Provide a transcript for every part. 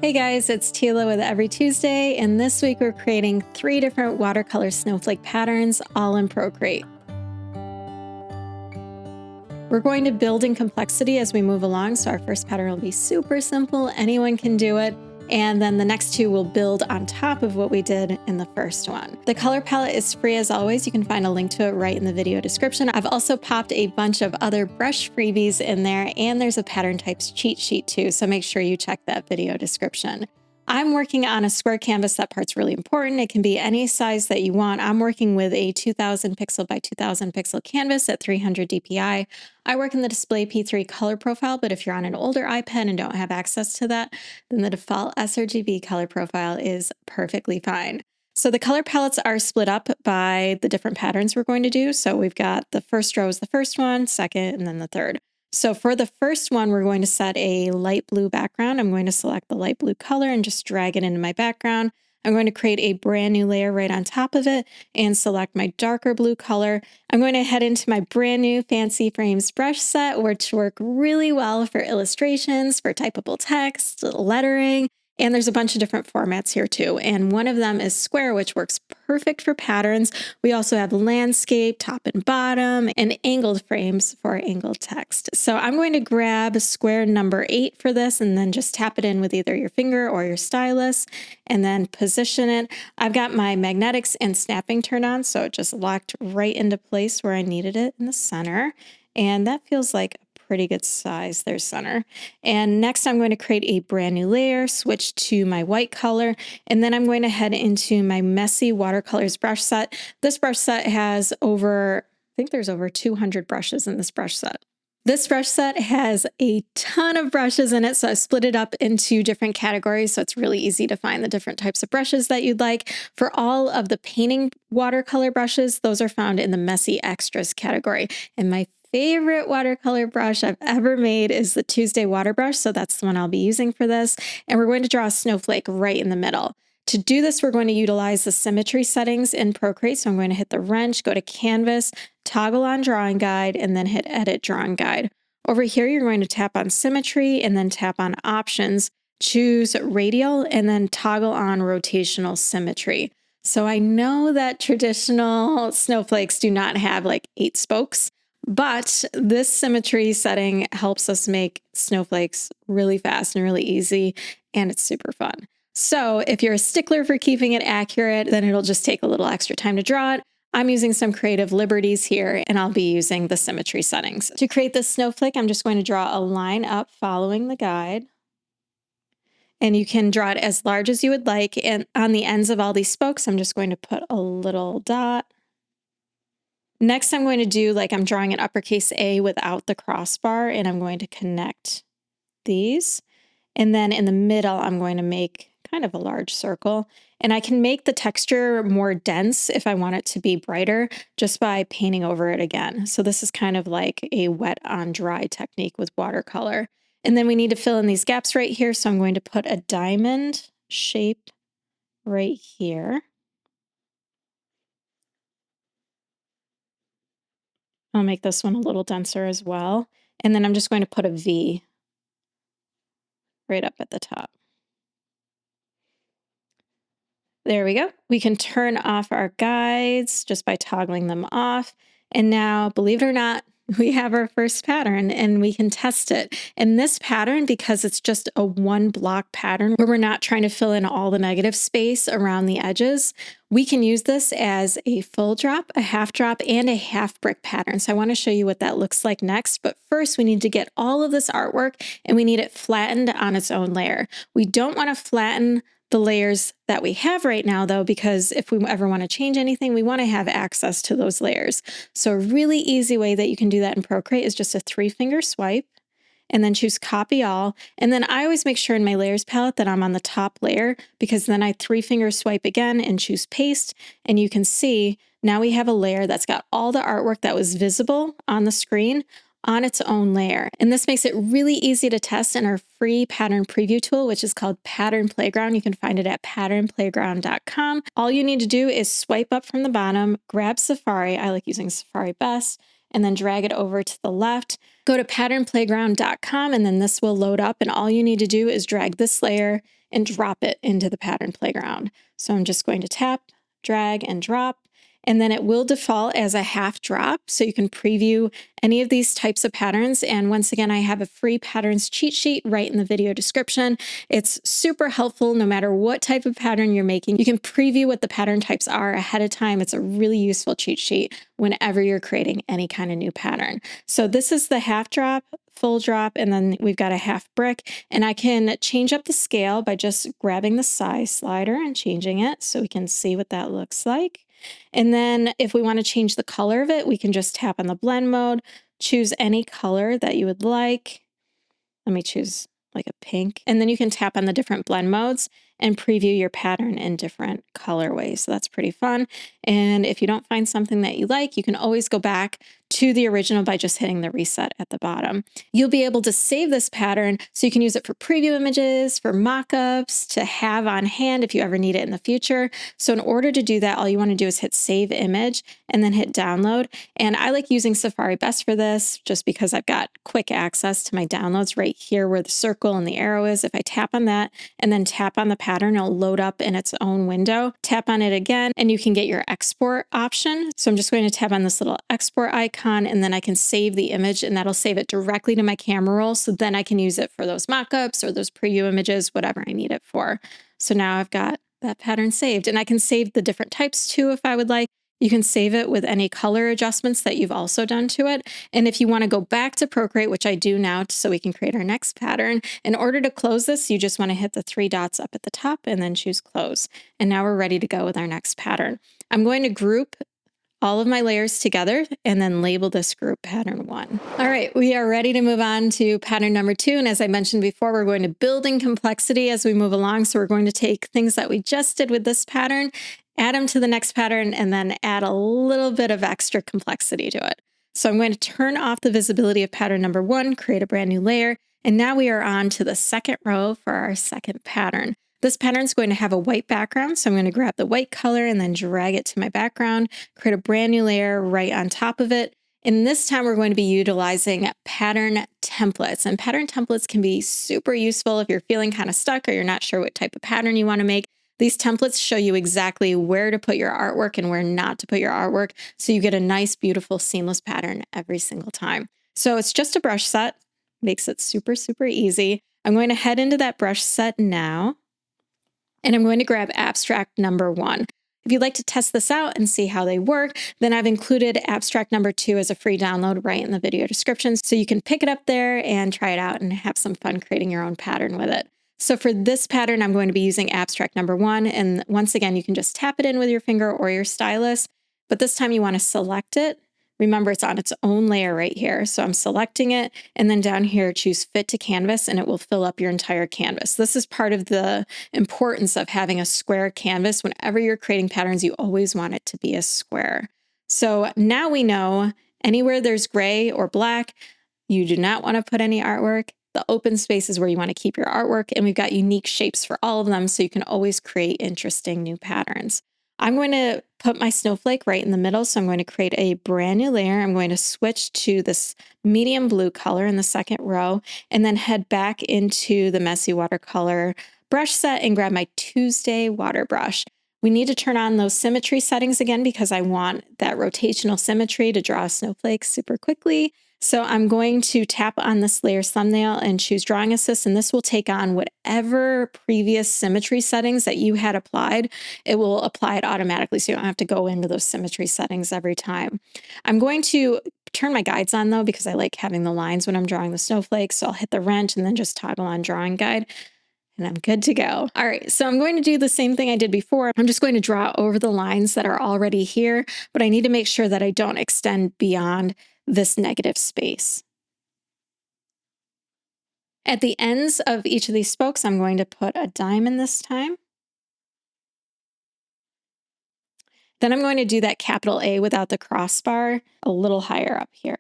Hey guys, it's Tila with Every Tuesday, and this week we're creating 3 different watercolor snowflake patterns, all in Procreate. We're going to build in complexity as we move along, so our first pattern will be super simple, anyone can do it, and then the next 2 will build on top of what we did in the first one. The color palette is free as always. You can find a link to it right in the video description. I've also popped a bunch of other brush freebies in there, and there's a pattern types cheat sheet too, so make sure you check that video description. I'm working on a square canvas. That part's really important. It can be any size that you want. I'm working with a 2000 pixel by 2000 pixel canvas at 300 dpi. I work in the Display P3 color profile, but if you're on an older iPad and don't have access to that, then the default sRGB color profile is perfectly fine. So the color palettes are split up by the different patterns we're going to do. So we've got the first row is the first one, second, and then the third. So for the first one, we're going to set a light blue background. I'm going to select the light blue color and just drag it into my background. I'm going to create a brand new layer right on top of it and select my darker blue color. I'm going to head into my brand new Fancy Frames brush set, which work really well for illustrations, for typable text, lettering, and there's a bunch of different formats here too. And one of them is square, which works perfect for patterns. We also have landscape, top and bottom, and angled frames for angled text. So I'm going to grab square number 8 for this and then just tap it in with either your finger or your stylus and then position it. I've got my magnetics and snapping turned on, so it just locked right into place where I needed it in the center. And that feels like pretty good size. There's center. And next I'm going to create a brand new layer, switch to my white color, and then I'm going to head into my messy watercolors brush set. This brush set has I think there's over 200 brushes in this brush set. This brush set has a ton of brushes in it, so I've split it up into different categories, so it's really easy to find the different types of brushes that you'd like. For all of the painting watercolor brushes, those are found in the messy extras category. And my favorite watercolor brush I've ever made is the Tuesday water brush, so that's the one I'll be using for this. And we're going to draw a snowflake right in the middle. To do this, we're going to utilize the symmetry settings in Procreate. So I'm going to hit the wrench, go to Canvas, toggle on Drawing Guide, and then hit Edit Drawing Guide. Over here, you're going to tap on Symmetry and then tap on Options, choose Radial, and then toggle on Rotational Symmetry. So I know that traditional snowflakes do not have like 8 spokes, but this symmetry setting helps us make snowflakes really fast and really easy, and it's super fun. So if you're a stickler for keeping it accurate, then it'll just take a little extra time to draw it. I'm using some creative liberties here, and I'll be using the symmetry settings. To create this snowflake, I'm just going to draw a line up following the guide. And you can draw it as large as you would like. And on the ends of all these spokes, I'm just going to put a little dot. Next, I'm going to do like I'm drawing an uppercase A without the crossbar, and I'm going to connect these. And then in the middle, I'm going to make kind of a large circle. And I can make the texture more dense if I want it to be brighter just by painting over it again. So this is kind of like a wet on dry technique with watercolor. And then we need to fill in these gaps right here. So I'm going to put a diamond shape right here. I'll make this one a little denser as well. And then I'm just going to put a V right up at the top. There we go. We can turn off our guides just by toggling them off. And now, believe it or not, we have our first pattern and we can test it. And this pattern, because it's just a 1 block pattern where we're not trying to fill in all the negative space around the edges, we can use this as a full drop, a half drop, and a half brick pattern. So I want to show you what that looks like next. But first, we need to get all of this artwork and we need it flattened on its own layer. We don't want to flatten the layers that we have right now, though, because if we ever want to change anything, we want to have access to those layers. So a really easy way that you can do that in Procreate is just a 3-finger swipe and then choose Copy All. And then I always make sure in my layers palette that I'm on the top layer, because then I 3-finger swipe again and choose Paste. And you can see now we have a layer that's got all the artwork that was visible on the screen on its own layer. And this makes it really easy to test in our free pattern preview tool, which is called Pattern Playground. You can find it at patternplayground.com. All you need to do is swipe up from the bottom, grab Safari. I like using Safari best, and then drag it over to the left. Go to patternplayground.com, and then this will load up. And all you need to do is drag this layer and drop it into the pattern playground. So I'm just going to tap, drag, and drop. And then it will default as a half drop. So you can preview any of these types of patterns. And once again, I have a free patterns cheat sheet right in the video description. It's super helpful no matter what type of pattern you're making. You can preview what the pattern types are ahead of time. It's a really useful cheat sheet whenever you're creating any kind of new pattern. So this is the half drop, full drop, and then we've got a half brick. And I can change up the scale by just grabbing the size slider and changing it so we can see what that looks like. And then if we want to change the color of it, we can just tap on the blend mode, choose any color that you would like. Let me choose like a pink. And then you can tap on the different blend modes and preview your pattern in different colorways. So that's pretty fun. And if you don't find something that you like, you can always go back to the original by just hitting the reset at the bottom. You'll be able to save this pattern so you can use it for preview images, for mock-ups, to have on hand if you ever need it in the future. So in order to do that, all you want to do is hit save image and then hit download. And I like using Safari Best for this just because I've got quick access to my downloads right here where the circle and the arrow is. If I tap on that and then tap on the pattern, it'll load up in its own window. Tap on it again and you can get your export option. So I'm just going to tap on this little export icon and then I can save the image and that'll save it directly to my camera roll. So then I can use it for those mock-ups or those preview images, whatever I need it for. So now I've got that pattern saved and I can save the different types too if I would like. You can save it with any color adjustments that you've also done to it. And if you want to go back to Procreate, which I do now so we can create our next pattern, in order to close this, you just want to hit the 3 dots up at the top and then choose close. And now we're ready to go with our next pattern. I'm going to group all of my layers together and then label this group pattern 1. All right, we are ready to move on to pattern number 2. And as I mentioned before, we're going to build in complexity as we move along. So we're going to take things that we just did with this pattern, add them to the next pattern, and then add a little bit of extra complexity to it. So I'm going to turn off the visibility of pattern number 1, create a brand new layer. And now we are on to the second row for our second pattern. This pattern is going to have a white background, so I'm going to grab the white color and then drag it to my background, create a brand new layer right on top of it. And this time we're going to be utilizing pattern templates. And pattern templates can be super useful if you're feeling kind of stuck or you're not sure what type of pattern you want to make. These templates show you exactly where to put your artwork and where not to put your artwork, so you get a nice, beautiful, seamless pattern every single time. So it's just a brush set, makes it super, super easy. I'm going to head into that brush set now. And I'm going to grab abstract number 1. If you'd like to test this out and see how they work, then I've included abstract number 2 as a free download right in the video description. So you can pick it up there and try it out and have some fun creating your own pattern with it. So for this pattern, I'm going to be using abstract number 1. And once again, you can just tap it in with your finger or your stylus, but this time you want to select it. Remember, it's on its own layer right here. So I'm selecting it and then down here, choose fit to canvas and it will fill up your entire canvas. This is part of the importance of having a square canvas. Whenever you're creating patterns, you always want it to be a square. So now we know anywhere there's gray or black, you do not want to put any artwork. The open space is where you want to keep your artwork, and we've got unique shapes for all of them, so you can always create interesting new patterns. I'm going to put my snowflake right in the middle, so I'm going to create a brand new layer. I'm going to switch to this medium blue color in the second row, and then head back into the messy watercolor brush set and grab my Tuesday water brush. We need to turn on those symmetry settings again because I want that rotational symmetry to draw a snowflake super quickly. So I'm going to tap on this layer's thumbnail and choose Drawing Assist, and this will take on whatever previous symmetry settings that you had applied. It will apply it automatically, so you don't have to go into those symmetry settings every time. I'm going to turn my guides on though, because I like having the lines when I'm drawing the snowflakes. So I'll hit the wrench and then just toggle on Drawing Guide. And I'm good to go. All right, so I'm going to do the same thing I did before. I'm just going to draw over the lines that are already here, but I need to make sure that I don't extend beyond this negative space. At the ends of each of these spokes, I'm going to put a diamond this time. Then I'm going to do that capital A without the crossbar a little higher up here.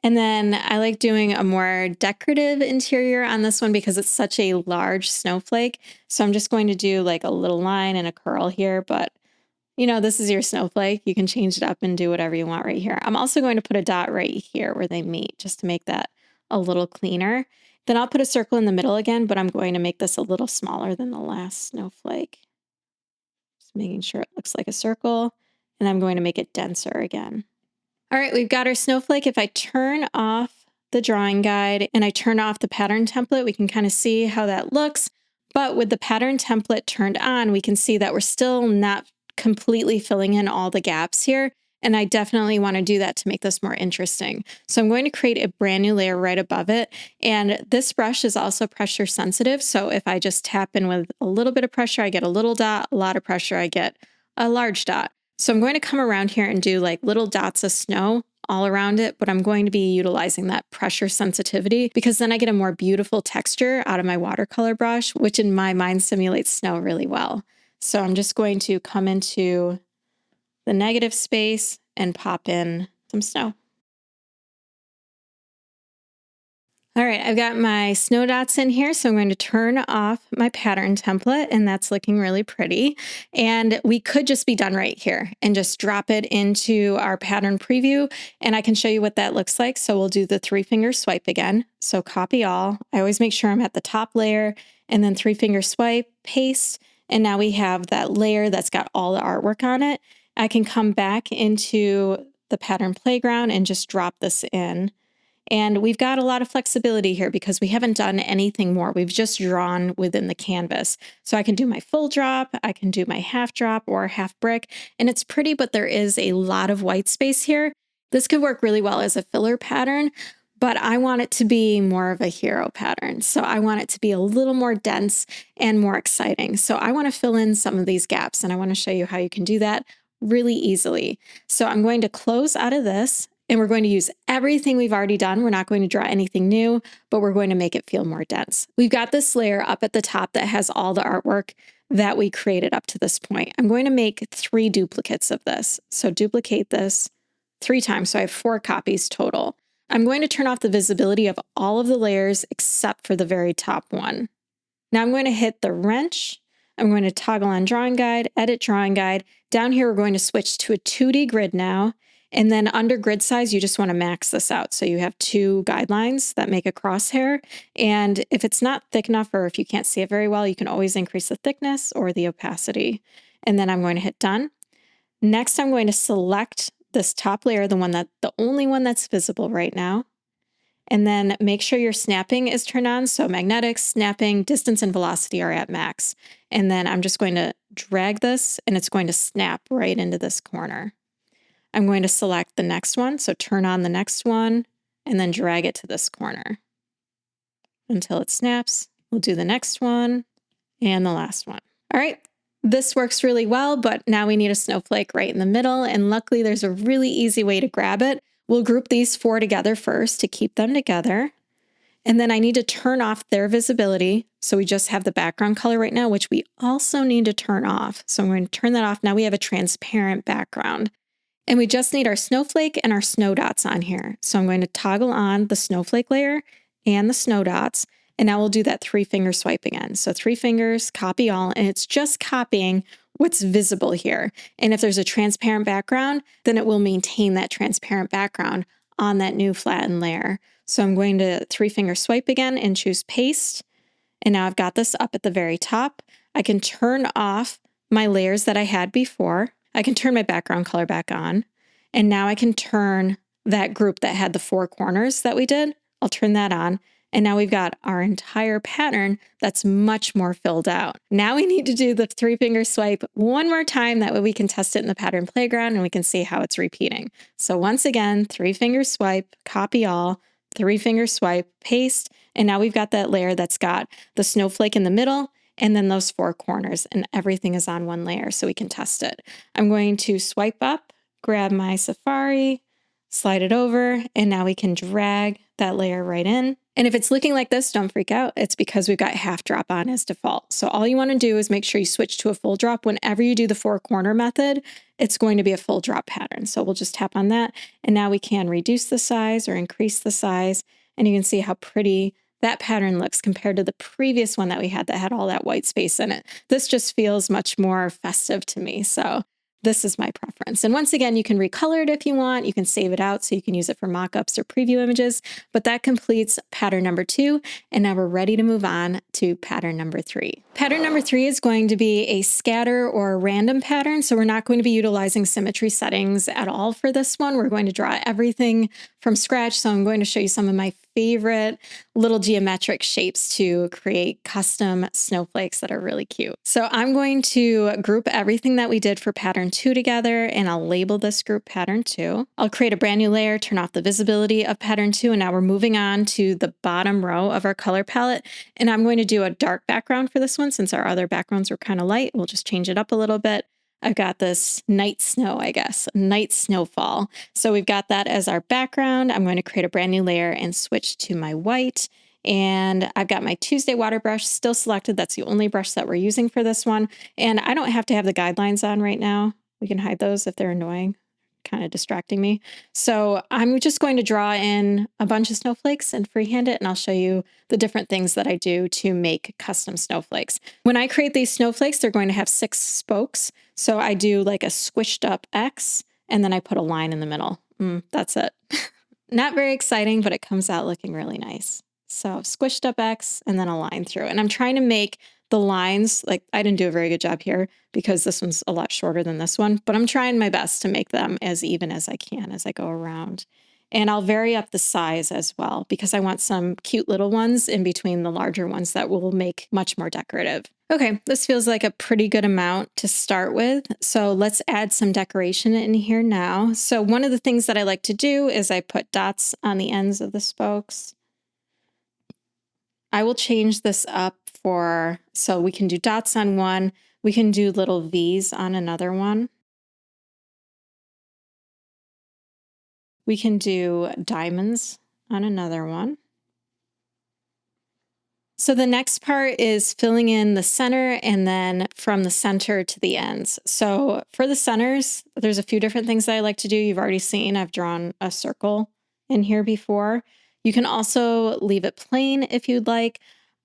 And then I like doing a more decorative interior on this one because it's such a large snowflake. So I'm just going to do like a little line and a curl here, but you know, this is your snowflake. You can change it up and do whatever you want right here. I'm also going to put a dot right here where they meet just to make that a little cleaner. Then I'll put a circle in the middle again, but I'm going to make this a little smaller than the last snowflake. Just making sure it looks like a circle, and I'm going to make it denser again. All right, we've got our snowflake. If I turn off the drawing guide and I turn off the pattern template, we can kind of see how that looks. But with the pattern template turned on, we can see that we're still not completely filling in all the gaps here. And I definitely want to do that to make this more interesting. So I'm going to create a brand new layer right above it. And this brush is also pressure sensitive. So if I just tap in with a little bit of pressure, I get a little dot, a lot of pressure, I get a large dot. So I'm going to come around here and do like little dots of snow all around it, but I'm going to be utilizing that pressure sensitivity because then I get a more beautiful texture out of my watercolor brush, which in my mind simulates snow really well. So I'm just going to come into the negative space and pop in some snow. All right, I've got my snow dots in here, so I'm going to turn off my pattern template, and that's looking really pretty. And we could just be done right here and just drop it into our pattern preview, and I can show you what that looks like. So we'll do the 3-finger swipe again. So copy all. I always make sure I'm at the top layer, and then 3-finger swipe, paste, and now we have that layer that's got all the artwork on it. I can come back into the pattern playground and just drop this in. And we've got a lot of flexibility here because we haven't done anything more. We've just drawn within the canvas. So I can do my full drop, I can do my half drop or half brick, and it's pretty, but there is a lot of white space here. This could work really well as a filler pattern, but I want it to be more of a hero pattern. So I want it to be a little more dense and more exciting. So I want to fill in some of these gaps, and I want to show you how you can do that really easily. So I'm going to close out of this. And we're going to use everything we've already done. We're not going to draw anything new, but we're going to make it feel more dense. We've got this layer up at the top that has all the artwork that we created up to this point. I'm going to make 3 duplicates of this. So duplicate this 3 times. So I have 4 copies total. I'm going to turn off the visibility of all of the layers except for the very top one. Now I'm going to hit the wrench. I'm going to toggle on drawing guide, edit drawing guide. Down here, we're going to switch to a 2D grid now. And then under grid size, you just want to max this out. So you have 2 guidelines that make a crosshair. And if it's not thick enough, or if you can't see it very well, you can always increase the thickness or the opacity. And then I'm going to hit done. Next, I'm going to select this top layer, the only one that's visible right now. And then make sure your snapping is turned on. So magnetics, snapping, distance, and velocity are at max. And then I'm just going to drag this and it's going to snap right into this corner. I'm going to select the next one. So turn on the next one and then drag it to this corner until it snaps. We'll do the next one and the last one. All right. This works really well, but now we need a snowflake right in the middle. And luckily there's a really easy way to grab it. We'll group these 4 together first to keep them together. And then I need to turn off their visibility. So we just have the background color right now, which we also need to turn off. So I'm going to turn that off. Now we have a transparent background. And we just need our snowflake and our snow dots on here. So I'm going to toggle on the snowflake layer and the snow dots. And now we'll do that 3-finger swipe again. So 3 fingers, copy all, and it's just copying what's visible here. And if there's a transparent background, then it will maintain that transparent background on that new flattened layer. So I'm going to 3-finger swipe again and choose paste. And now I've got this up at the very top. I can turn off my layers that I had before. I can turn my background color back on. And now I can turn that group that had the 4 corners that we did. I'll turn that on. And now we've got our entire pattern that's much more filled out. Now we need to do the 3-finger swipe one more time. That way we can test it in the pattern playground and we can see how it's repeating. So once again, 3-finger swipe, copy all, 3-finger swipe, paste. And now we've got that layer that's got the snowflake in the middle and then those 4 corners, and everything is on one layer so we can test it. I'm going to swipe up, grab my Safari, slide it over, and now we can drag that layer right in. And if it's looking like this, don't freak out. It's because we've got half drop on as default. So all you want to do is make sure you switch to a full drop. Whenever you do the 4 corner method, it's going to be a full drop pattern. So we'll just tap on that. And now we can reduce the size or increase the size. And you can see how pretty that pattern looks compared to the previous one that we had that had all that white space in it. This just feels much more festive to me. So This is my preference. And once again, you can recolor it if you want. You can save it out so you can use it for mockups or preview images. But that completes pattern number 2. And now we're ready to move on to pattern number 3. Pattern number 3 is going to be a scatter or a random pattern. So we're not going to be utilizing symmetry settings at all for this one. We're going to draw everything from scratch. So I'm going to show you some of my favorite little geometric shapes to create custom snowflakes that are really cute. So I'm going to group everything that we did for pattern 2 together, and I'll label this group pattern 2. I'll create a brand new layer, turn off the visibility of pattern 2, and now we're moving on to the bottom row of our color palette. And I'm going to do a dark background for this one since our other backgrounds were kind of light. We'll just change it up a little bit. I've got this night snow, I guess, night snowfall. So we've got that as our background. I'm going to create a brand new layer and switch to my white. And I've got my Tuesday water brush still selected. That's the only brush that we're using for this one. And I don't have to have the guidelines on right now. We can hide those if they're annoying, kind of distracting me. So I'm just going to draw in a bunch of snowflakes and freehand it, and I'll show you the different things that I do to make custom snowflakes. When I create these snowflakes, they're going to have 6 spokes. So I do like a squished up X, and then I put a line in the middle. That's it. Not very exciting, but it comes out looking really nice. So squished up X and then a line through. And I'm trying to make the lines, like I didn't do a very good job here because this one's a lot shorter than this one, but I'm trying my best to make them as even as I can as I go around. And I'll vary up the size as well because I want some cute little ones in between the larger ones that will make much more decorative. Okay, this feels like a pretty good amount to start with. So let's add some decoration in here now. So one of the things that I like to do is I put dots on the ends of the spokes. I will change this up so we can do dots on one. We can do little V's on another one. We can do diamonds on another one. So the next part is filling in the center and then from the center to the ends. So for the centers, there's a few different things that I like to do. You've already seen I've drawn a circle in here before. You can also leave it plain if you'd like.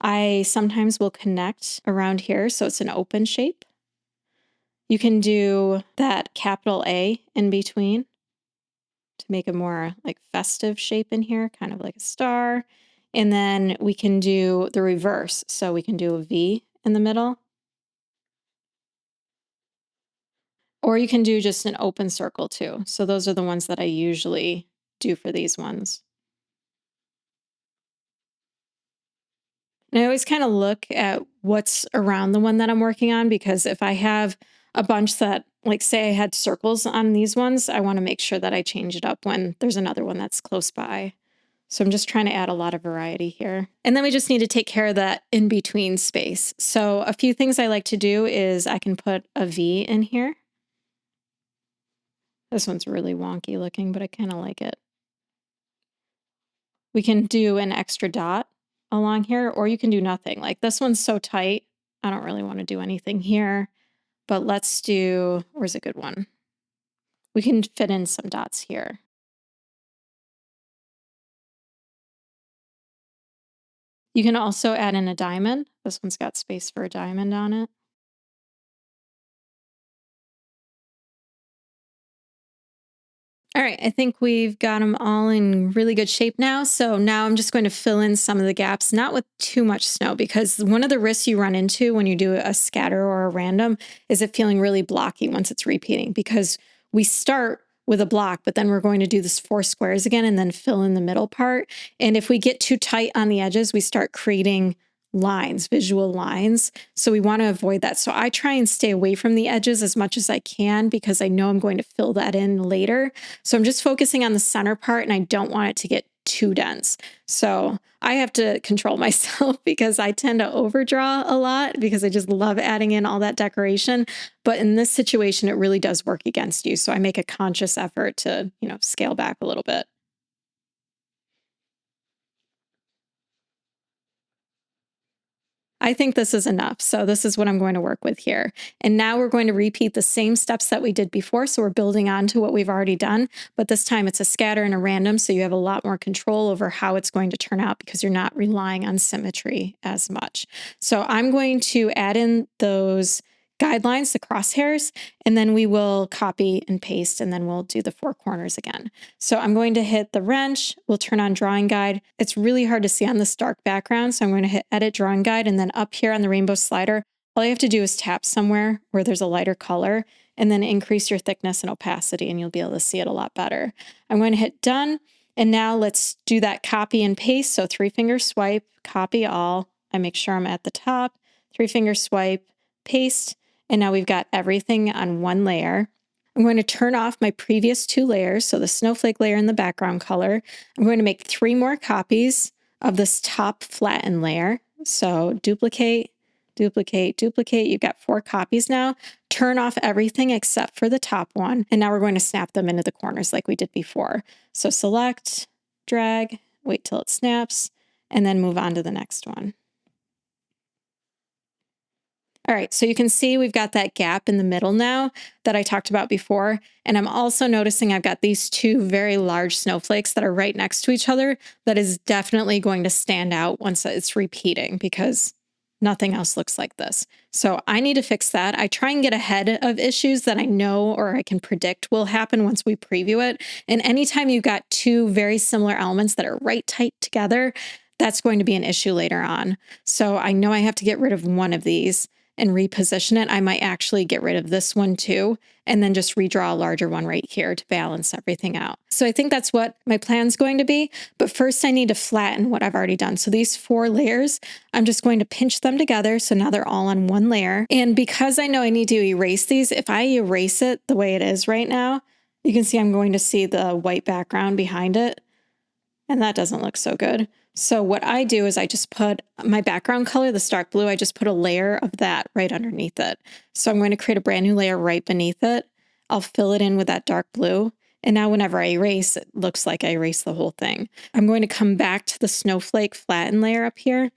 I sometimes will connect around here so it's an open shape. You can do that capital A in between to make a more like festive shape in here, kind of like a star. And then we can do the reverse. So we can do a V in the middle. Or you can do just an open circle too. So those are the ones that I usually do for these ones. And I always kind of look at what's around the one that I'm working on, because if I have a bunch that, like say I had circles on these ones, I want to make sure that I change it up when there's another one that's close by. So I'm just trying to add a lot of variety here. And then we just need to take care of that in-between space. So a few things I like to do is I can put a V in here. This one's really wonky looking, but I kind of like it. We can do an extra dot along here, or you can do nothing. Like this one's so tight, I don't really want to do anything here. But let's do, where's a good one? We can fit in some dots here. You can also add in a diamond. This one's got space for a diamond on it. All right, I think we've got them all in really good shape now. So now I'm just going to fill in some of the gaps, not with too much snow, because one of the risks you run into when you do a scatter or a random is it feeling really blocky once it's repeating, because we start with a block, but then we're going to do this 4 squares again and then fill in the middle part. And if we get too tight on the edges, we start creating lines, visual lines. So we want to avoid that. So I try and stay away from the edges as much as I can because I know I'm going to fill that in later. So I'm just focusing on the center part and I don't want it to get too dense. So I have to control myself because I tend to overdraw a lot because I just love adding in all that decoration. But in this situation, it really does work against you. So I make a conscious effort to, scale back a little bit. I think this is enough. So this is what I'm going to work with here. And now we're going to repeat the same steps that we did before. So we're building on to what we've already done, but this time it's a scatter and a random. So you have a lot more control over how it's going to turn out because you're not relying on symmetry as much. So I'm going to add in those guidelines, the crosshairs, and then we will copy and paste, and then we'll do the four corners again. So I'm going to hit the wrench. We'll turn on drawing guide. It's really hard to see on this dark background. So I'm going to hit edit drawing guide, and then up here on the rainbow slider, all you have to do is tap somewhere where there's a lighter color and then increase your thickness and opacity, and you'll be able to see it a lot better. I'm going to hit done. And now let's do that copy and paste. So 3-finger swipe, copy all. I make sure I'm at the top, 3-finger swipe, paste. And now we've got everything on one layer. I'm going to turn off my previous 2 layers. So the snowflake layer and the background color. I'm going to make 3 more copies of this top flattened layer. So duplicate, duplicate, duplicate. You've got 4 copies now. Turn off everything except for the top one. And now we're going to snap them into the corners like we did before. So select, drag, wait till it snaps, and then move on to the next one. All right, so you can see we've got that gap in the middle now that I talked about before. And I'm also noticing I've got these 2 very large snowflakes that are right next to each other. That is definitely going to stand out once it's repeating because nothing else looks like this. So I need to fix that. I try and get ahead of issues that I know or I can predict will happen once we preview it. And anytime you've got 2 very similar elements that are right tight together, that's going to be an issue later on. So I know I have to get rid of one of these and reposition it. I might actually get rid of this one too, and then just redraw a larger one right here to balance everything out. So I think that's what my plan's going to be. But first I need to flatten what I've already done. So these 4 layers, I'm just going to pinch them together. So now they're all on one layer. And because I know I need to erase these, if I erase it the way it is right now, you can see I'm going to see the white background behind it. And that doesn't look so good. So what I do is I just put my background color, this dark blue, I just put a layer of that right underneath it. So I'm going to create a brand new layer right beneath it. I'll fill it in with that dark blue. And now whenever I erase, it looks like I erased the whole thing. I'm going to come back to the snowflake flatten layer up here,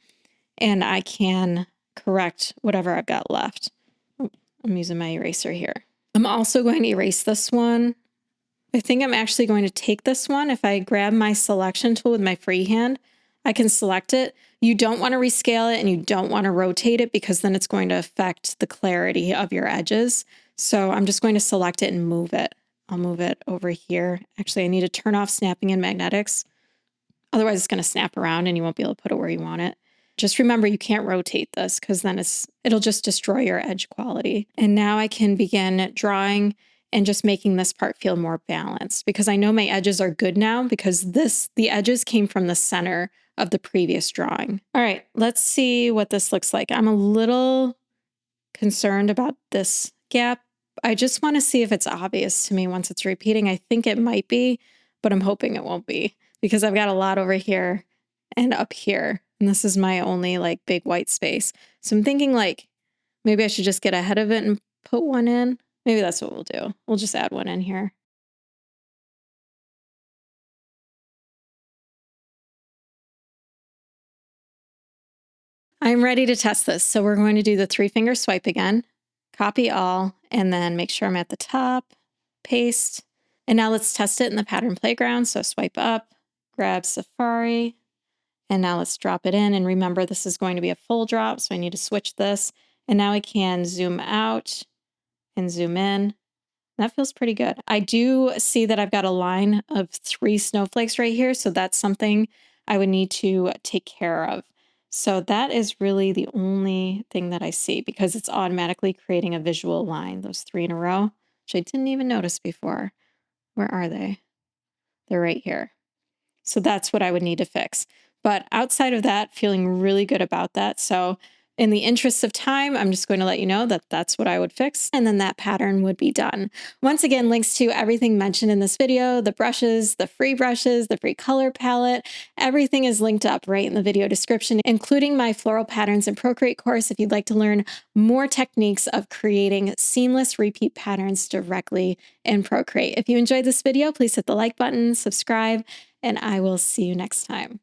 and I can correct whatever I've got left. I'm using my eraser here. I'm also going to erase this one. I think I'm actually going to take this one. If I grab my selection tool with my free hand, I can select it. You don't want to rescale it and you don't want to rotate it because then it's going to affect the clarity of your edges. So I'm just going to select it and move it. I'll move it over here. Actually, I need to turn off snapping and magnetics. Otherwise, it's going to snap around and you won't be able to put it where you want it. Just remember, you can't rotate this because then it'll just destroy your edge quality. And now I can begin drawing and just making this part feel more balanced because I know my edges are good now because the edges came from the center of the previous drawing. All right, let's see what this looks like. I'm a little concerned about this gap. I just want to see if it's obvious to me once it's repeating. I think it might be, but I'm hoping it won't be because I've got a lot over here and up here. And this is my only like big white space. So I'm thinking like maybe I should just get ahead of it and put one in. Maybe that's what we'll do. We'll just add one in here. I'm ready to test this. So we're going to do the 3-finger swipe again, copy all, and then make sure I'm at the top, paste. And now let's test it in the pattern playground. So swipe up, grab Safari, and now let's drop it in. And remember, this is going to be a full drop, so I need to switch this. And now I can zoom out and zoom in. That feels pretty good. I do see that I've got a line of 3 snowflakes right here, so that's something I would need to take care of. So that is really the only thing that I see because it's automatically creating a visual line, those 3 in a row, which I didn't even notice before. Where are they? They're right here. So that's what I would need to fix. But outside of that, feeling really good about that. So in the interest of time, I'm just going to let you know that that's what I would fix, and then that pattern would be done. Once again, links to everything mentioned in this video, the brushes, the free color palette, everything is linked up right in the video description, including my floral patterns and Procreate course if you'd like to learn more techniques of creating seamless repeat patterns directly in Procreate. If you enjoyed this video, please hit the like button, subscribe, and I will see you next time.